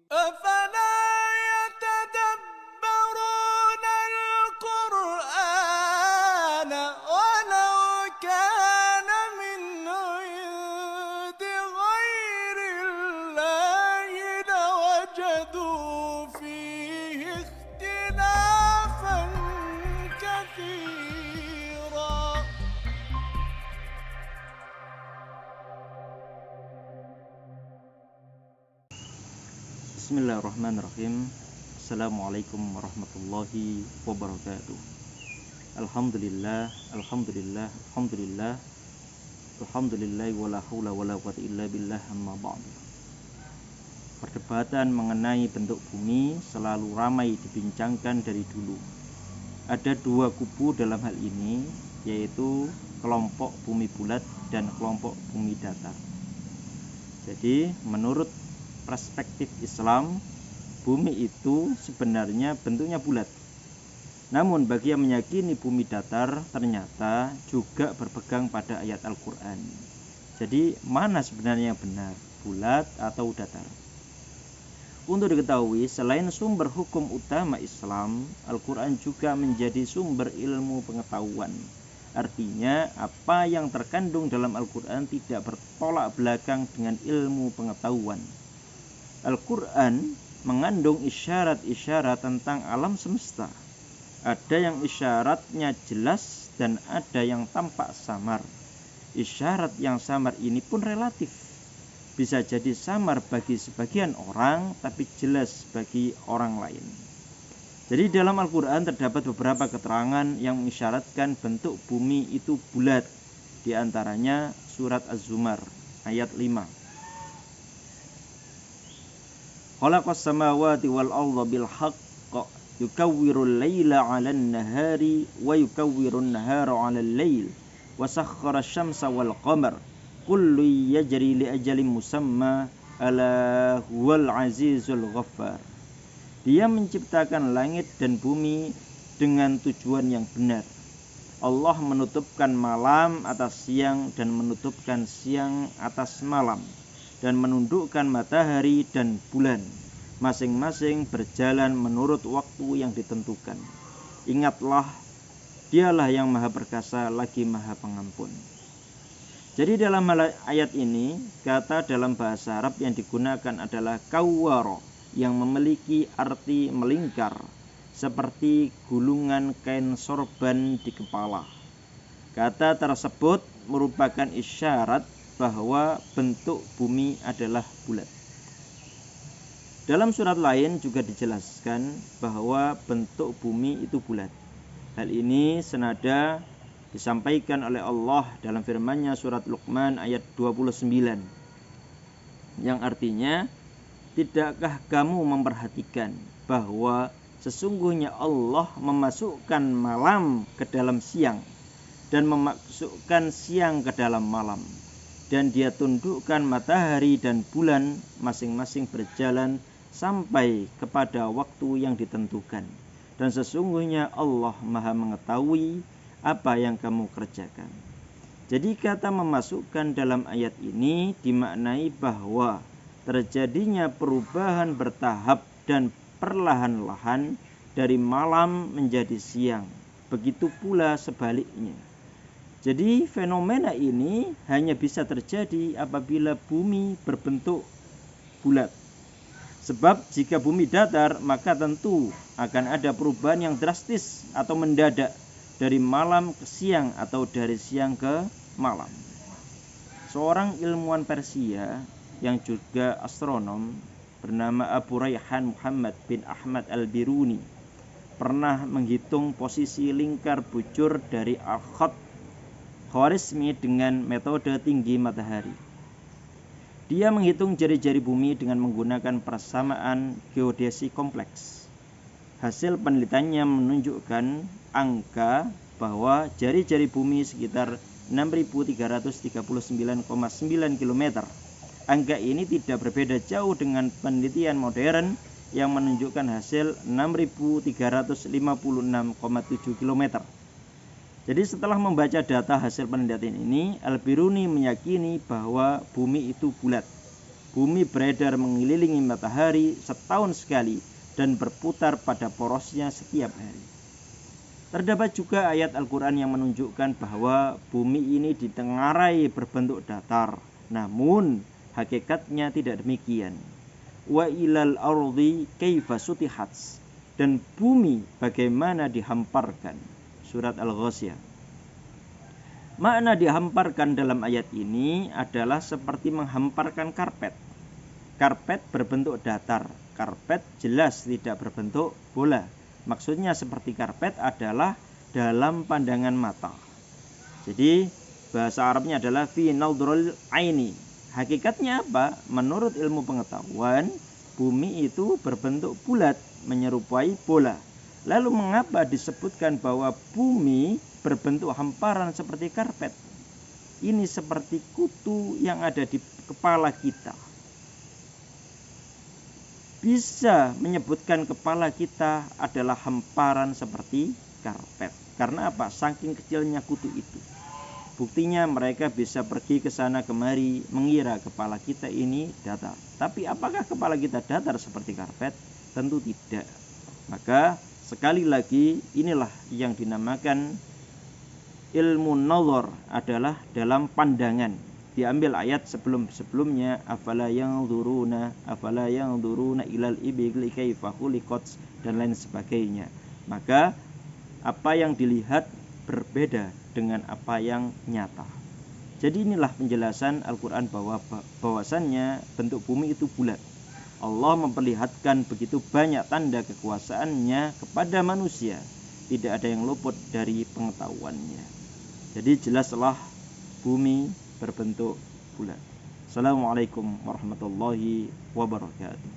أفلا يتدبرون القرآن ولو كان من عند غير الله لوجدوا فيه اختلافا كثيرا. Bismillahirrahmanirrahim. Assalamualaikum warahmatullahi wabarakatuh. Alhamdulillah, alhamdulillah, alhamdulillah, alhamdulillah, wala haula wala quwwata illa billah, amma ba'du. Perdebatan mengenai bentuk bumi selalu ramai dibincangkan dari dulu. Ada dua kubu dalam hal ini, yaitu kelompok bumi bulat dan kelompok bumi datar. Jadi menurut perspektif Islam, bumi itu sebenarnya bentuknya bulat. Namun bagi yang meyakini bumi datar, ternyata juga berpegang pada ayat Al-Quran. Jadi mana sebenarnya yang benar, bulat atau datar? Untuk diketahui, selain sumber hukum utama Islam, Al-Quran juga menjadi sumber ilmu pengetahuan. Artinya, apa yang terkandung dalam Al-Quran tidak bertolak belakang dengan ilmu pengetahuan. Al-Quran mengandung isyarat-isyarat tentang alam semesta. Ada yang isyaratnya jelas dan ada yang tampak samar. Isyarat yang samar ini pun relatif. Bisa jadi samar bagi sebagian orang, tapi jelas bagi orang lain. Jadi dalam Al-Quran terdapat beberapa keterangan yang mengisyaratkan bentuk bumi itu bulat. Di antaranya surat Az-Zumar ayat 5. Khalaqas samawati wal arda bil haqq yukawwirul laila 'alan nahari wa yukawwirun nahara 'alal lail wa sakhkhara asy-syamsa wal qamar kullu yajri li ajalin musamma ala huwal azizul ghaffar. Dia menciptakan langit dan bumi dengan tujuan yang benar. Allah menutupkan malam atas siang dan menutupkan siang atas malam, dan menundukkan matahari dan bulan, masing-masing berjalan menurut waktu yang ditentukan. Ingatlah, dialah yang maha perkasa lagi maha pengampun. Jadi dalam ayat ini, kata dalam bahasa Arab yang digunakan adalah kawwara, yang memiliki arti melingkar, seperti gulungan kain sorban di kepala. Kata tersebut merupakan isyarat bahwa bentuk bumi adalah bulat. Dalam surat lain juga dijelaskan bahwa bentuk bumi itu bulat. Hal ini senada disampaikan oleh Allah dalam firman-Nya surat Luqman ayat 29, yang artinya, tidakkah kamu memperhatikan bahwa sesungguhnya Allah memasukkan malam ke dalam siang dan memasukkan siang ke dalam malam, dan dia tundukkan matahari dan bulan masing-masing berjalan sampai kepada waktu yang ditentukan. Dan sesungguhnya Allah maha mengetahui apa yang kamu kerjakan. Jadi kata memasukkan dalam ayat ini dimaknai bahwa terjadinya perubahan bertahap dan perlahan-lahan dari malam menjadi siang. Begitu pula sebaliknya. Jadi fenomena ini hanya bisa terjadi apabila bumi berbentuk bulat. Sebab jika bumi datar, maka tentu akan ada perubahan yang drastis atau mendadak dari malam ke siang atau dari siang ke malam. Seorang ilmuwan Persia yang juga astronom bernama Abu Rayhan Muhammad bin Ahmad Al-Biruni pernah menghitung posisi lingkar bujur dari Al-Khat Khwarizmi dengan metode tinggi matahari. Dia menghitung jari-jari bumi dengan menggunakan persamaan geodesi kompleks. Hasil penelitiannya menunjukkan angka bahwa jari-jari bumi sekitar 6.339,9 km. Angka ini tidak berbeda jauh dengan penelitian modern yang menunjukkan hasil 6.356,7 km. Jadi setelah membaca data hasil penelitian ini, Al-Biruni meyakini bahwa bumi itu bulat. bumi beredar mengelilingi matahari setahun sekali dan berputar pada porosnya setiap hari. Terdapat juga ayat Al-Quran yang menunjukkan bahwa bumi ini ditengarai berbentuk datar, namun hakikatnya tidak demikian. Wa ilal ardi kaifa sutihat, dan bumi bagaimana dihamparkan. Surat Al-Ghasyiyah. Makna dihamparkan dalam ayat ini adalah seperti menghamparkan karpet. Karpet berbentuk datar, karpet jelas tidak berbentuk bola. Maksudnya seperti karpet adalah dalam pandangan mata. Jadi bahasa Arabnya adalah fi nadhril aini. Hakikatnya apa? Menurut ilmu pengetahuan, bumi itu berbentuk bulat, menyerupai bola. Lalu mengapa disebutkan bahwa bumi berbentuk hamparan seperti karpet? Ini seperti kutu yang ada di kepala kita. Bisa menyebutkan kepala kita adalah hamparan seperti karpet. Karena apa? Saking kecilnya kutu itu. Buktinya mereka bisa pergi ke sana kemari mengira kepala kita ini datar. Tapi apakah kepala kita datar seperti karpet? Tentu tidak. Maka sekali lagi inilah yang dinamakan ilmu nazar, adalah dalam pandangan. Diambil ayat sebelum-sebelumnya, afala yanzuruna ilal ibli kaifa khuliqat, dan lain sebagainya. Maka apa yang dilihat berbeda dengan apa yang nyata. Jadi inilah penjelasan Al-Quran bahwasannya bentuk bumi itu bulat. Allah memperlihatkan begitu banyak tanda kekuasaannya kepada manusia, tidak ada yang luput dari pengetahuannya. Jadi jelaslah bumi berbentuk bulat. Assalamualaikum warahmatullahi wabarakatuh.